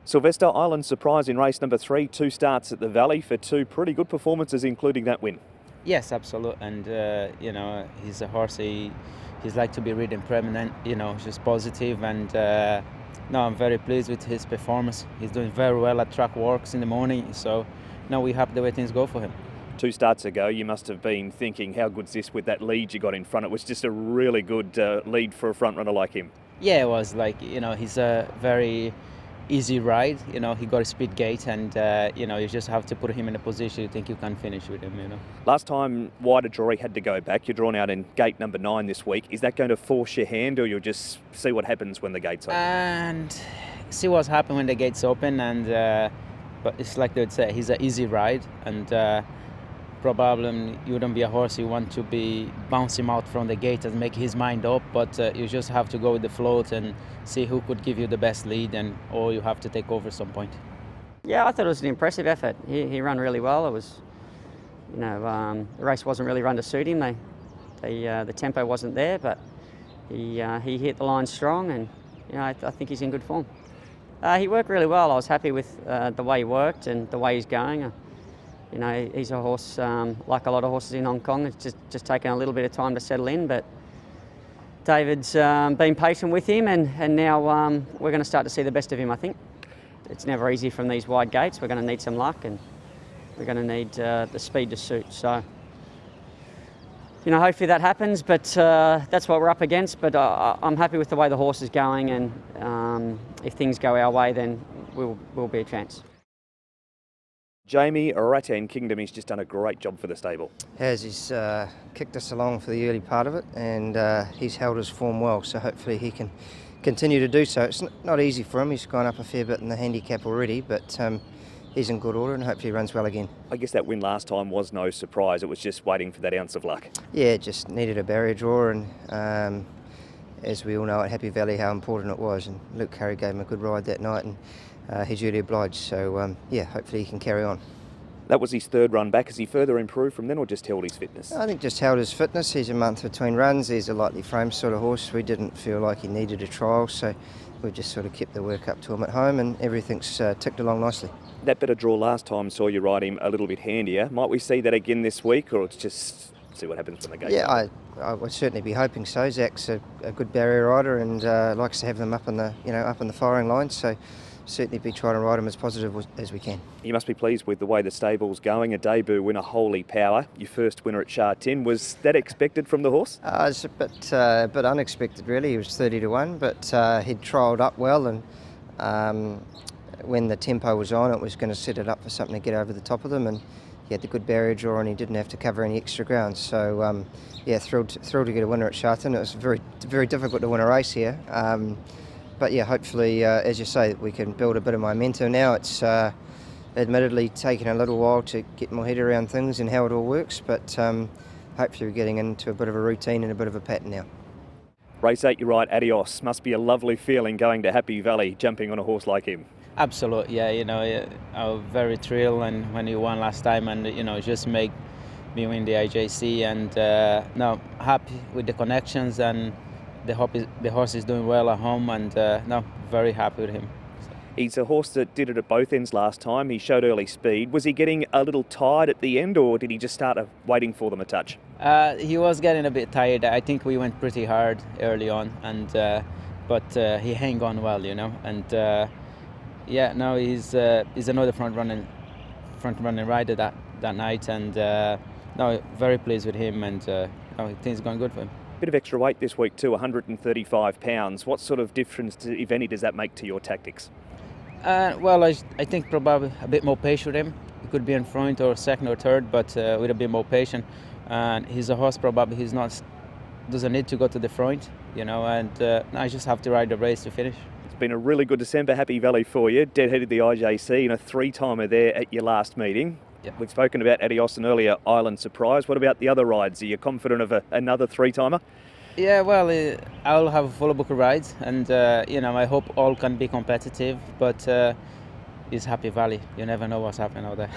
Silvestre, Island surprise in race number 3, 2 starts at the Valley for 2 pretty good performances, including that win. Yes, absolutely. And he's a horse. He's like to be ridden permanent. Just positive. And no, I'm very pleased with his performance. He's doing very well at track walks in the morning. So now we're happy the way things go for him. 2 starts ago, you must have been thinking, how good's this with that lead you got in front? It was just a really good lead for a front runner like him. Yeah, it was like he's a very easy ride. He got a speed gate, and you just have to put him in a position you think you can finish with him. Last time wider draw, he had to go back. You're drawn out in gate number 9 this week. Is that going to force your hand, or you'll just see what happens when the gate's open? And see what's happened when the gate's open. And but it's like they would say, he's an easy ride, and probably you wouldn't be a horse you want to be bouncing out from the gate and make his mind up, but you just have to go with the float and see who could give you the best lead, or you have to take over some point. Yeah, I thought it was an impressive effort. He ran really well. It was, the race wasn't really run to suit him. The tempo wasn't there, but he hit the line strong, and I think he's in good form. He worked really well. I was happy with the way he worked and the way he's going. He's a horse like a lot of horses in Hong Kong. It's just taken a little bit of time to settle in, but David's been patient with him, and now we're going to start to see the best of him, I think. It's never easy from these wide gates. We're going to need some luck, and we're going to need the speed to suit. So, hopefully that happens, but that's what we're up against. But I'm happy with the way the horse is going, and if things go our way, then we'll be a chance. Jamie, RATTAN Kingdom, he's just done a great job for the stable. He's kicked us along for the early part of it, and he's held his form well, so hopefully he can continue to do so. It's not easy for him. He's gone up a fair bit in the handicap already, but he's in good order and hopefully he runs well again. I guess that win last time was no surprise. It was just waiting for that ounce of luck. Yeah, just needed a barrier draw, and as we all know at Happy Valley how important it was, and Luke Curry gave him a good ride that night, and he's really obliged, so hopefully he can carry on. That was his 3rd run back. Has he further improved from then, or just held his fitness? I think just held his fitness. He's a month between runs. He's a lightly framed sort of horse. We didn't feel like he needed a trial, so we just sort of kept the work up to him at home, and everything's ticked along nicely. That better draw last time saw you ride him a little bit handier. Might we see that again this week, or it's just see what happens when the gate? Yeah, I would certainly be hoping so. Zach's a good barrier rider, and likes to have them up in the firing line. So certainly be trying to ride him as positive as we can. You must be pleased with the way the stable's going. A debut winner, Holy Power, your first winner at Purton. Was that expected from the horse? It's a bit unexpected, really. He was 30-1, but he'd trialled up well, and when the tempo was on, it was going to set it up for something to get over the top of them, and he had the good barrier draw, and he didn't have to cover any extra ground. So thrilled to get a winner at Purton. It was very, very difficult to win a race here. But yeah, hopefully, as you say, we can build a bit of momentum now. It's admittedly taken a little while to get my head around things and how it all works, but hopefully we're getting into a bit of a routine and a bit of a pattern now. Race 8, you're right, ADIOS. Must be a lovely feeling going to Happy Valley, jumping on a horse like him. Absolutely, yeah. I was very thrilled, and when he won last time, and just make me win the IJC, and happy with the connections, and the horse is doing well at home, and very happy with him. He's a horse that did it at both ends last time. He showed early speed. Was he getting a little tired at the end, or did he just start waiting for them a touch? He was getting a bit tired. I think we went pretty hard early on, and but he hang on well, and he's another front running rider that night, and very pleased with him, and things going good for him. Bit of extra weight this week too, 135 pounds. What sort of difference, if any, does that make to your tactics? I think probably a bit more patient with him. He could be in front or second or third, but with a bit more patient. And he's a horse probably doesn't need to go to the front, and I just have to ride the race to finish. It's been a really good December, Happy Valley for you. Deadheaded the IJC and a 3-timer there at your last meeting. Yep. We've spoken about ADIOS and earlier Island Surprise. What about the other rides? Are you confident of another 3-timer? Yeah, well, I'll have a full book of rides, and I hope all can be competitive, but it's Happy Valley. You never know what's happening out there.